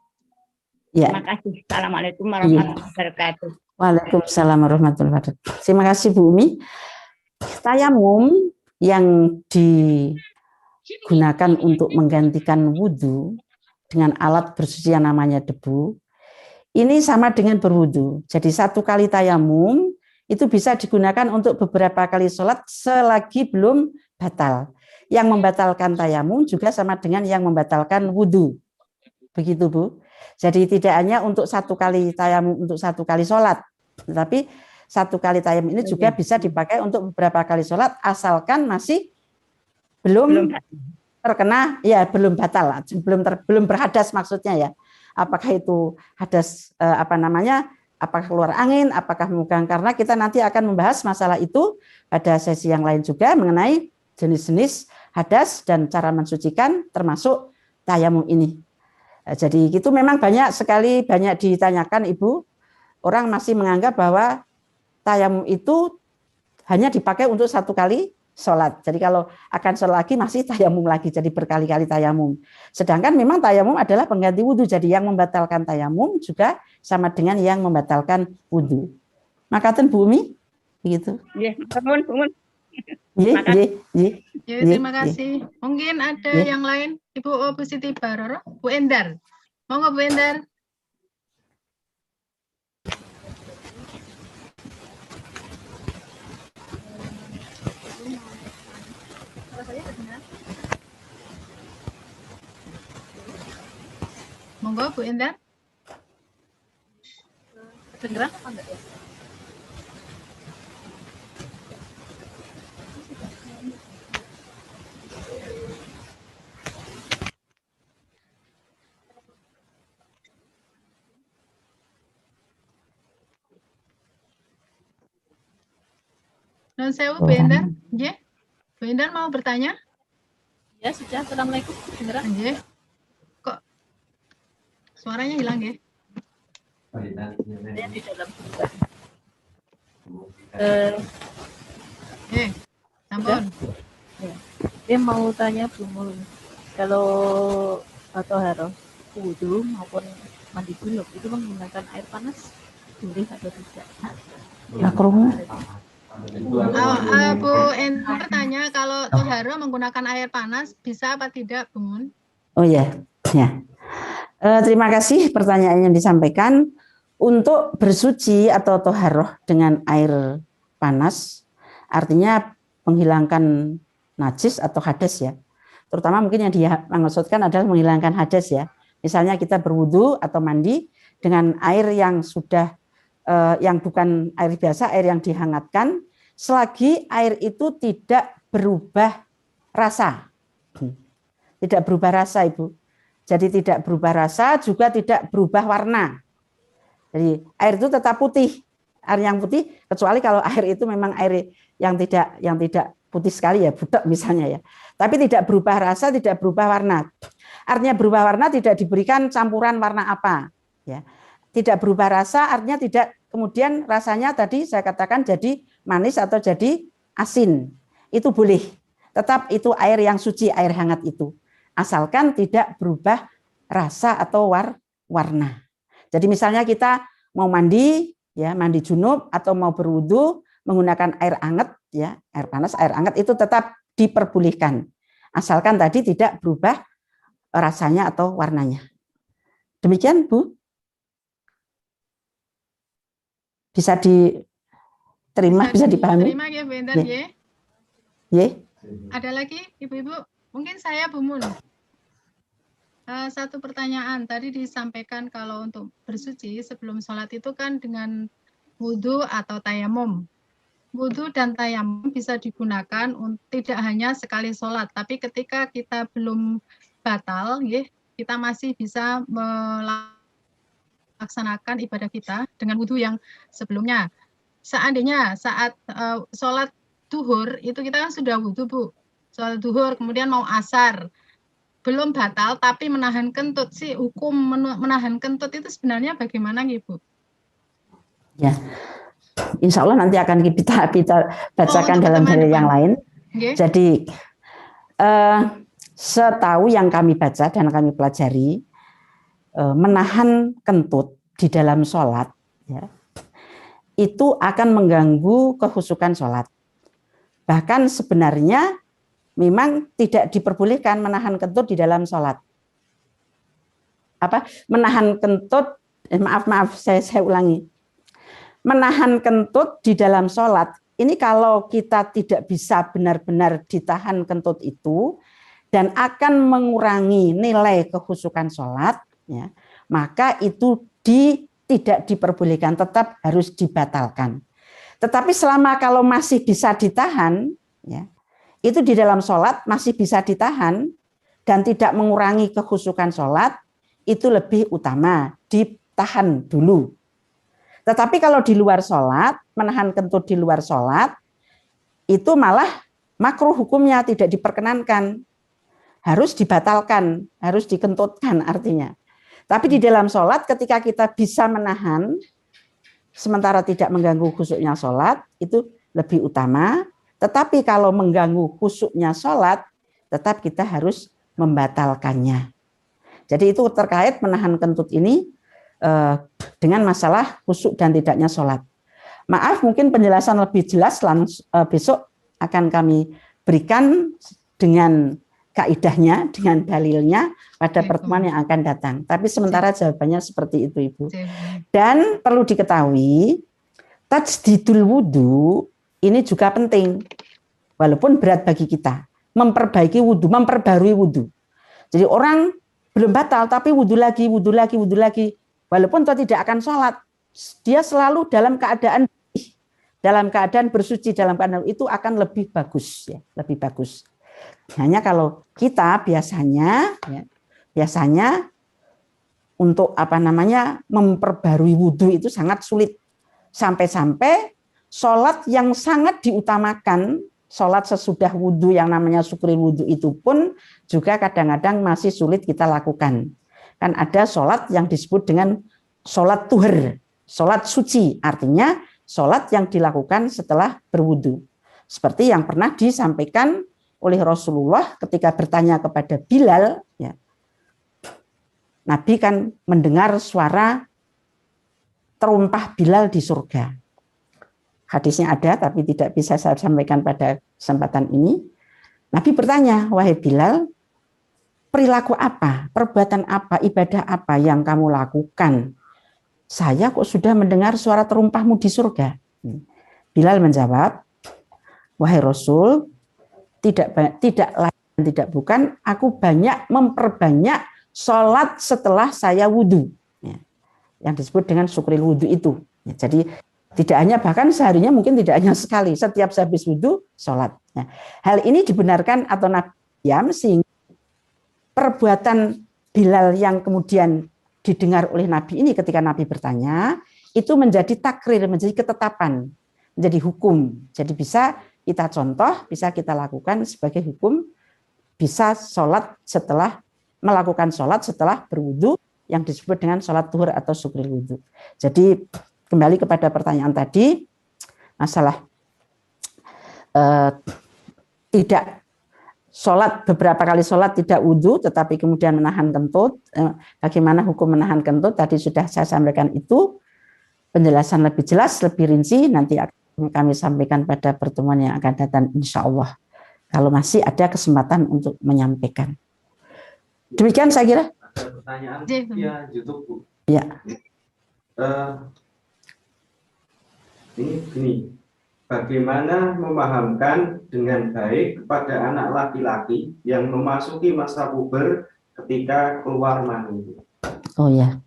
Terima kasih. Assalamualaikum warahmatullahi wabarakatuh. Waalaikumsalam warahmatullahi wabarakatuh. Terima kasih Bu Umi. Tayamum yang digunakan untuk menggantikan wudhu dengan alat bersuci yang namanya debu, ini sama dengan berwudhu. Jadi satu kali tayamum itu bisa digunakan untuk beberapa kali sholat selagi belum batal. Yang membatalkan tayamum juga sama dengan yang membatalkan wudhu. Begitu Bu. Jadi tidak hanya untuk satu kali tayamum untuk satu kali sholat, tetapi satu kali tayamum ini juga bisa dipakai untuk beberapa kali sholat asalkan masih belum terkena, ya belum batal, belum berhadas maksudnya ya. Apakah itu hadas apakah keluar angin, apakah memegang, karena kita nanti akan membahas masalah itu pada sesi yang lain juga mengenai jenis-jenis hadas dan cara mensucikan termasuk tayamum ini. Jadi itu memang banyak ditanyakan Ibu, orang masih menganggap bahwa tayamum itu hanya dipakai untuk satu kali sholat. Jadi kalau akan sholat lagi masih tayamum lagi, jadi berkali-kali tayamum. Sedangkan memang tayamum adalah pengganti wudhu, jadi yang membatalkan tayamum juga sama dengan yang membatalkan wudhu. Makaten Bu Umi, begitu. Terima kasih. Mungkin ada yang lain, Ibu Siti Baroroh, Bu Endar. Monggo Bu Endar. Monggo Bu Indah. Kedengeran apa enggak ya? Nun sewu Bu Indah. Nggih. Bu Indah mau bertanya? Ya, sudah. Assalamualaikum. Kedengeran? Nggih. Kok suaranya hilang nggih? Saya di dalam. Sampun. Dia mau tanya Bu Mul, kalau toharoh wudu maupun mandi junub itu menggunakan air panas boleh atau tidak? Bu Indah bertanya kalau toharoh menggunakan air panas bisa apa tidak, Bu Mun? Oh ya, ya. Terima kasih pertanyaan yang disampaikan. Untuk bersuci atau toharoh dengan air panas, artinya menghilangkan najis atau hadas ya. Terutama mungkin yang dia maksudkan adalah menghilangkan hadas ya. Misalnya kita berwudu atau mandi dengan air yang sudah yang bukan air biasa, air yang dihangatkan, selagi air itu tidak berubah rasa. Tidak berubah rasa, Ibu. Jadi tidak berubah rasa, juga tidak berubah warna. Jadi air itu tetap putih, air yang putih, kecuali kalau air itu memang air yang tidak putih sekali ya, butek misalnya ya. Tapi tidak berubah rasa, tidak berubah warna. Artinya berubah warna tidak diberikan campuran warna apa, ya. Tidak berubah rasa, artinya tidak kemudian rasanya tadi saya katakan jadi manis atau jadi asin. Itu boleh. Tetap itu air yang suci, air hangat itu. Asalkan tidak berubah rasa atau warna. Jadi misalnya kita mau mandi, ya mandi junub atau mau berwudu menggunakan air hangat, ya air panas, air hangat itu tetap diperbolehkan, asalkan tadi tidak berubah rasanya atau warnanya. Demikian Bu, bisa diterima, bisa dipahami. Terima ya Bu Indah ya. Ya. Ada lagi Ibu-ibu? Mungkin saya Bu Mun. Satu pertanyaan tadi disampaikan kalau untuk bersuci sebelum sholat itu kan dengan wudhu atau tayamum. Wudhu dan tayamum bisa digunakan tidak hanya sekali sholat, tapi ketika kita belum batal, kita masih bisa melaksanakan ibadah kita dengan wudhu yang sebelumnya. Seandainya saat sholat duhur itu kita kan sudah wudhu Bu, sholat duhur kemudian mau asar. Belum batal tapi menahan kentut sih, hukum menahan kentut itu sebenarnya bagaimana Ibu? Ya, insya Allah nanti akan kita bacakan dalam dalil yang lain. Okay. Jadi setahu yang kami baca dan kami pelajari, menahan kentut di dalam sholat ya, itu akan mengganggu kehusukan sholat. Bahkan sebenarnya memang tidak diperbolehkan menahan kentut di dalam sholat. Menahan kentut, maaf saya ulangi. Menahan kentut di dalam sholat, ini kalau kita tidak bisa benar-benar ditahan kentut itu, dan akan mengurangi nilai kehusukan sholat, ya, maka itu tidak diperbolehkan, tetap harus dibatalkan. Tetapi selama kalau masih bisa ditahan, ya, itu di dalam sholat masih bisa ditahan dan tidak mengurangi kehusukan sholat, itu lebih utama, ditahan dulu. Tetapi kalau di luar sholat, menahan kentut di luar sholat, itu malah makruh hukumnya, tidak diperkenankan. Harus dibatalkan, harus dikentutkan artinya. Tapi di dalam sholat ketika kita bisa menahan, sementara tidak mengganggu khusyuknya sholat, itu lebih utama. Tetapi kalau mengganggu khusyuknya sholat, tetap kita harus membatalkannya. Jadi itu terkait menahan kentut ini dengan masalah khusyuk dan tidaknya sholat. Maaf, mungkin penjelasan lebih jelas besok akan kami berikan dengan kaidahnya, dengan dalilnya pada pertemuan yang akan datang. Tapi sementara jawabannya seperti itu, Ibu. Dan perlu diketahui, tajdidul wudu ini juga penting, walaupun berat bagi kita, memperbaiki wudhu, memperbarui wudhu. Jadi orang belum batal, tapi wudhu lagi. Walaupun toh tidak akan sholat, dia selalu dalam keadaan bersuci, dalam keadaan itu akan lebih bagus, ya, lebih bagus. Hanya kalau kita biasanya untuk memperbarui wudhu itu sangat sulit, sampai-sampai sholat yang sangat diutamakan, sholat sesudah wudhu yang namanya syukril wudhu itu pun juga kadang-kadang masih sulit kita lakukan. Kan ada sholat yang disebut dengan sholat tuhur, sholat suci, artinya sholat yang dilakukan setelah berwudhu. Seperti yang pernah disampaikan oleh Rasulullah ketika bertanya kepada Bilal, ya, Nabi kan mendengar suara terumpah Bilal di surga. Hadisnya ada, tapi tidak bisa saya sampaikan pada kesempatan ini. Nabi bertanya, wahai Bilal, perilaku apa, perbuatan apa, ibadah apa yang kamu lakukan? Saya kok sudah mendengar suara terumpahmu di surga. Bilal menjawab, wahai Rasul, tidak lain tidak bukan, aku banyak memperbanyak sholat setelah saya wudhu. Yang disebut dengan syukril wudhu itu. Jadi tidak hanya, bahkan seharinya mungkin tidak hanya sekali, setiap habis wudhu sholat. Hal ini dibenarkan atau sehingga perbuatan Bilal yang kemudian didengar oleh Nabi ini ketika Nabi bertanya, itu menjadi takrir, menjadi ketetapan, menjadi hukum. Jadi bisa kita contoh, bisa kita lakukan sebagai hukum, bisa melakukan sholat setelah berwudu yang disebut dengan sholat zuhur atau syukril wudu. Jadi kembali kepada pertanyaan tadi, masalah tidak sholat, beberapa kali sholat tidak wudhu, tetapi kemudian menahan kentut. Bagaimana hukum menahan kentut? Tadi sudah saya sampaikan itu. Penjelasan lebih jelas, lebih rinci, nanti akan kami sampaikan pada pertemuan yang akan datang, insya Allah. Kalau masih ada kesempatan untuk menyampaikan. Demikian saya kira. Ada pertanyaan via YouTube, Bu. Ya. Ini. Bagaimana memahamkan dengan baik kepada anak laki-laki yang memasuki masa puber ketika keluar mani? Oh ya.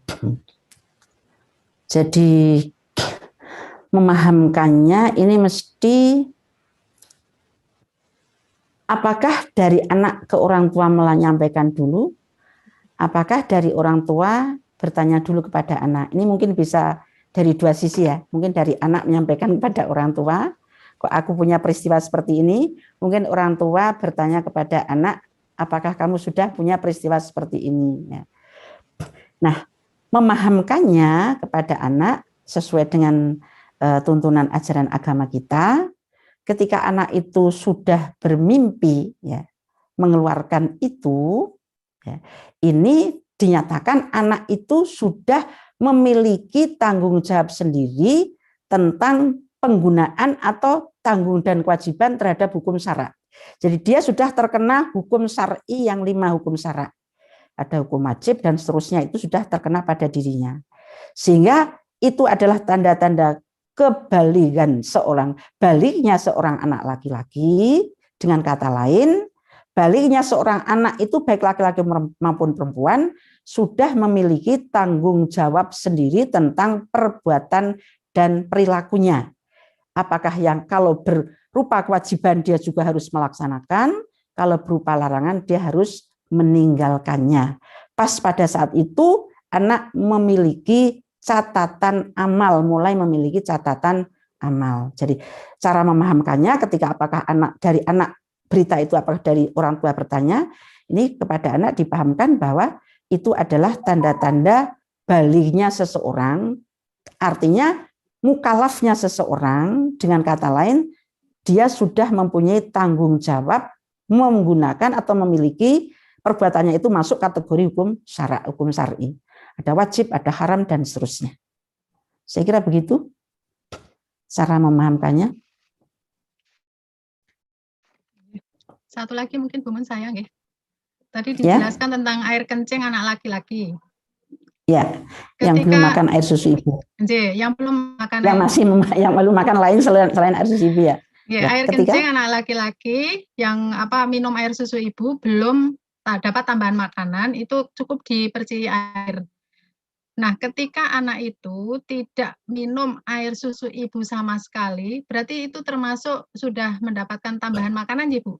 Jadi memahamkannya ini mesti, apakah dari anak ke orang tua menyampaikan dulu, apakah dari orang tua bertanya dulu kepada anak. Ini mungkin bisa dari dua sisi ya, mungkin dari anak menyampaikan kepada orang tua, kok aku punya peristiwa seperti ini, mungkin orang tua bertanya kepada anak, apakah kamu sudah punya peristiwa seperti ini. Nah, memahamkannya kepada anak sesuai dengan tuntunan ajaran agama kita, ketika anak itu sudah bermimpi, ya, mengeluarkan itu, ya, ini dinyatakan anak itu sudah memiliki tanggung jawab sendiri tentang penggunaan atau tanggung dan kewajiban terhadap hukum syara. Jadi dia sudah terkena hukum syar'i yang 5 hukum syara. Ada hukum wajib dan seterusnya, itu sudah terkena pada dirinya. Sehingga itu adalah tanda-tanda kebaligan baliknya seorang anak laki-laki. Dengan kata lain, baliknya seorang anak itu baik laki-laki maupun perempuan sudah memiliki tanggung jawab sendiri tentang perbuatan dan perilakunya. Apakah yang kalau berupa kewajiban dia juga harus melaksanakan, kalau berupa larangan dia harus meninggalkannya. Pas pada saat itu anak memiliki catatan amal, mulai memiliki catatan amal. Jadi cara memahamkannya ketika apakah dari anak berita itu apakah dari orang tua bertanya, ini kepada anak dipahamkan bahwa itu adalah tanda-tanda balignya seseorang, artinya mukalafnya seseorang, dengan kata lain dia sudah mempunyai tanggung jawab menggunakan atau memiliki perbuatannya itu masuk kategori hukum syar'i. Ada wajib, ada haram dan seterusnya. Saya kira begitu cara memahamkannya. Satu lagi mungkin Bu Men sayang ya. Tadi dijelaskan tentang air kencing anak laki-laki. Ya, yang belum makan air susu ibu. Yang belum makan. Yang belum makan lain selain air susu ibu ya. Ya, air kencing anak laki-laki yang minum air susu ibu belum dapat tambahan makanan itu cukup dipercik air. Nah, ketika anak itu tidak minum air susu ibu sama sekali, berarti itu termasuk sudah mendapatkan tambahan makanan, ya, Bu?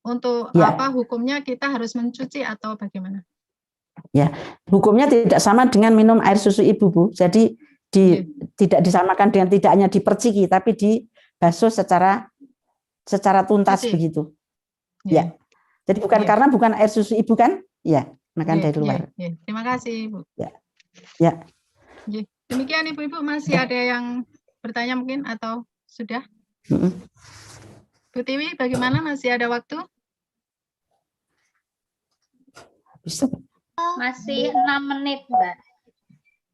Untuk Ya. hukumnya kita harus mencuci atau bagaimana? Ya, hukumnya tidak sama dengan minum air susu ibu, Bu. Jadi tidak disamakan dengan tidak hanya diperciki, tapi dibasuh secara tuntas begitu. Ya. Jadi bukan bukan air susu ibu kan? Ya, makan dari luar. Terima kasih, Bu. Ya. Demikian Ibu-ibu, masih ada yang bertanya mungkin atau sudah? Bu Tiwi, bagaimana, masih ada waktu? Bisa. Masih 6 menit, Mbak.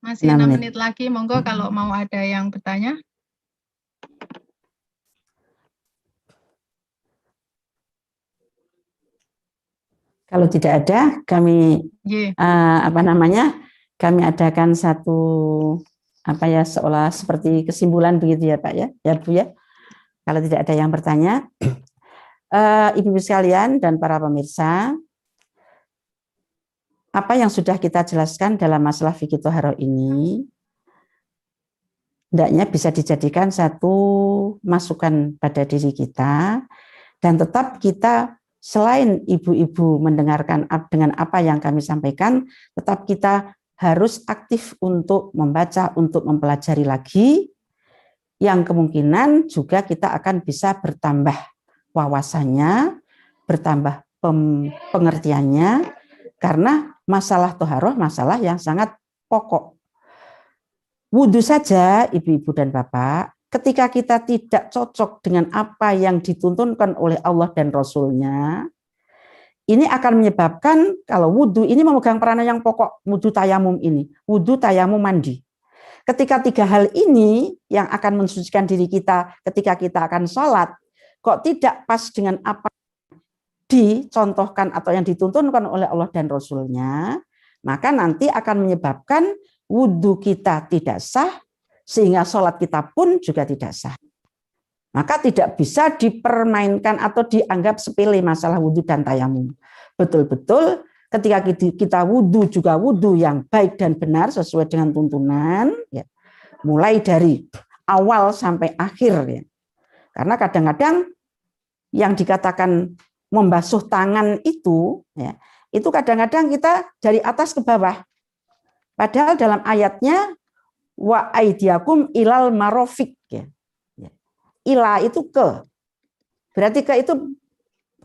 Masih 6 menit lagi, monggo kalau mau ada yang bertanya. Kalau tidak ada, kami kami adakan satu seolah seperti kesimpulan begitu ya Pak ya, Bu ya. Kalau tidak ada yang bertanya, Ibu-ibu sekalian dan para pemirsa, apa yang sudah kita jelaskan dalam masalah fikih thaharah ini, hendaknya bisa dijadikan satu masukan pada diri kita, dan tetap kita selain ibu-ibu mendengarkan dengan apa yang kami sampaikan, tetap kita harus aktif untuk membaca, untuk mempelajari lagi, yang kemungkinan juga kita akan bisa bertambah wawasannya, bertambah pengertiannya, karena masalah thaharah masalah yang sangat pokok. Wudhu saja, ibu-ibu dan bapak, ketika kita tidak cocok dengan apa yang dituntunkan oleh Allah dan Rasul-Nya, ini akan menyebabkan kalau wudhu ini memegang peranan yang pokok, wudhu tayamum ini, wudhu tayamum mandi. Ketika 3 hal ini yang akan mensucikan diri kita ketika kita akan sholat, kok tidak pas dengan apa dicontohkan atau yang dituntunkan oleh Allah dan Rasul-Nya, maka nanti akan menyebabkan wudhu kita tidak sah, sehingga sholat kita pun juga tidak sah. Maka tidak bisa dipermainkan atau dianggap sepele masalah wudhu dan tayamum. Betul-betul ketika kita wudhu juga wudhu yang baik dan benar sesuai dengan tuntunan, ya, mulai dari awal sampai akhir. Ya. Karena kadang-kadang yang dikatakan membasuh tangan itu, ya, itu kadang-kadang kita dari atas ke bawah. Padahal dalam ayatnya wa aidiakum ilal marofik, ya. Ila itu ke. Berarti ke itu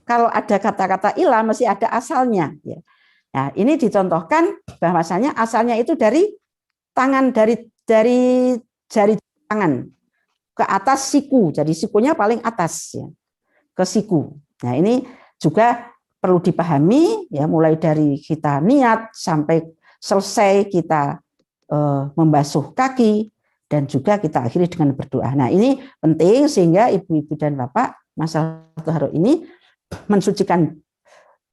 kalau ada kata-kata ila mesti ada asalnya, ya. Nah, ini dicontohkan bahwasanya asalnya itu dari tangan, dari jari tangan ke atas siku. Jadi sikunya paling atas, ya. Ke siku. Nah, ini juga perlu dipahami, ya, mulai dari kita niat sampai selesai kita membasuh kaki, dan juga kita akhiri dengan berdoa. Nah, ini penting sehingga ibu-ibu dan bapak masalah thaharah ini mensucikan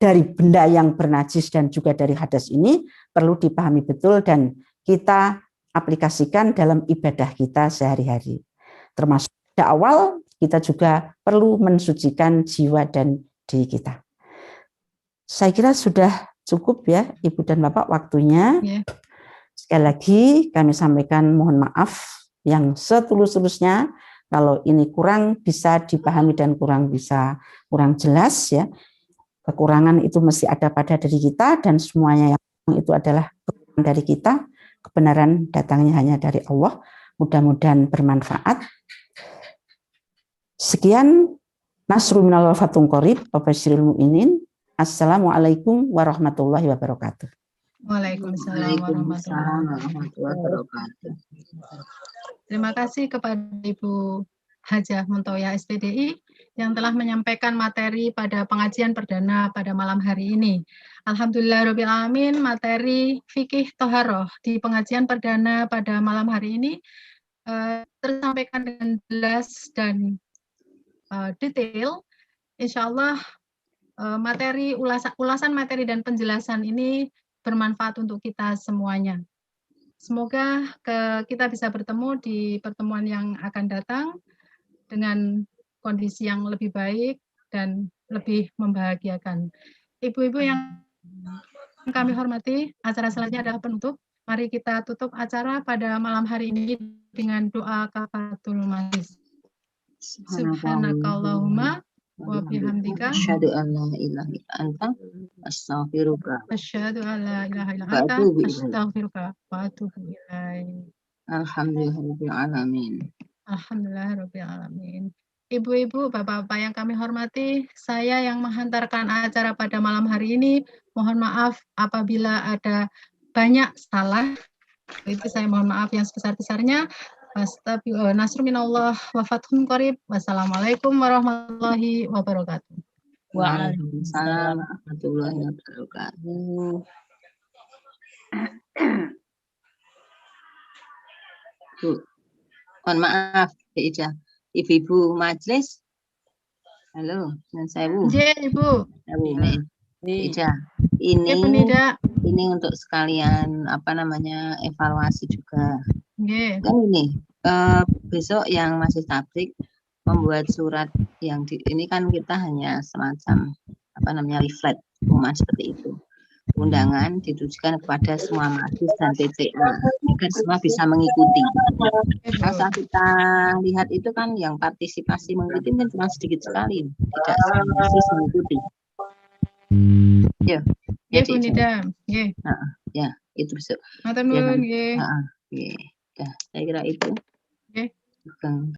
dari benda yang bernajis dan juga dari hadas ini perlu dipahami betul dan kita aplikasikan dalam ibadah kita sehari-hari. Termasuk pada awal kita juga perlu mensucikan jiwa dan diri kita. Saya kira sudah cukup ya Ibu dan Bapak waktunya. Sekali lagi kami sampaikan mohon maaf yang setulus-tulusnya kalau ini kurang bisa dipahami dan kurang jelas ya. Kekurangan itu mesti ada pada diri kita dan semuanya yang itu adalah kekurangan dari kita. Kebenaran datangnya hanya dari Allah. Mudah-mudahan bermanfaat. Sekian, nasrul minallah wa fathun qarib wa basyiril mu'minin. Assalamualaikum warahmatullahi wabarakatuh. Waalaikumsalam warahmatullahi wabarakatuh. Terima kasih kepada Ibu Hajah Muntoyah SPDI yang telah menyampaikan materi pada pengajian perdana pada malam hari ini. Alhamdulillahirabbil alamin, materi fikih thaharah di pengajian perdana pada malam hari ini tersampaikan dengan jelas dan detail. Insya Allah ulasan materi dan penjelasan ini bermanfaat untuk kita semuanya. Semoga kita bisa bertemu di pertemuan yang akan datang dengan kondisi yang lebih baik dan lebih membahagiakan. Ibu-ibu yang kami hormati, acara selanjutnya adalah penutup. Mari kita tutup acara pada malam hari ini dengan doa kafaratul majlis. Subhanakallahumma wa bihamdika asyhadu an la ilaha illa anta astaghfiruka asyhadu an la ilaha illa wa anta atubu ilaik. astaghfiruka wa atubu ilaik. Alhamdulillahirabbil alamin. Alhamdulillahirabbil alamin. Ibu-ibu, bapak-bapak yang kami hormati, saya yang menghantarkan acara pada malam hari ini. Mohon maaf apabila ada banyak salah. Itu saya mohon maaf yang sebesar-besarnya. Nasrun minallah wa fathun qarib. Wassalamualaikum warahmatullahi wabarakatuh. Waalaikumsalam warahmatullahi wabarakatuh. Bu, mohon maaf, Ija. Ibu-ibu majelis. Halo, dengan saya Bu. Ibu. Ija. Ini untuk sekalian evaluasi juga. Kan ini besok yang masih tablik membuat surat yang ini kan kita hanya semacam leaflet pengumuman seperti itu. Undangan ditujukan kepada semua mahasiswa dan TCA agar semua bisa mengikuti. Kalau kita lihat itu kan yang partisipasi mengikuti kan cuma sedikit sekali, tidak semua mahasiswa mengikuti. Ya, ya itu besok. Saya kira itu.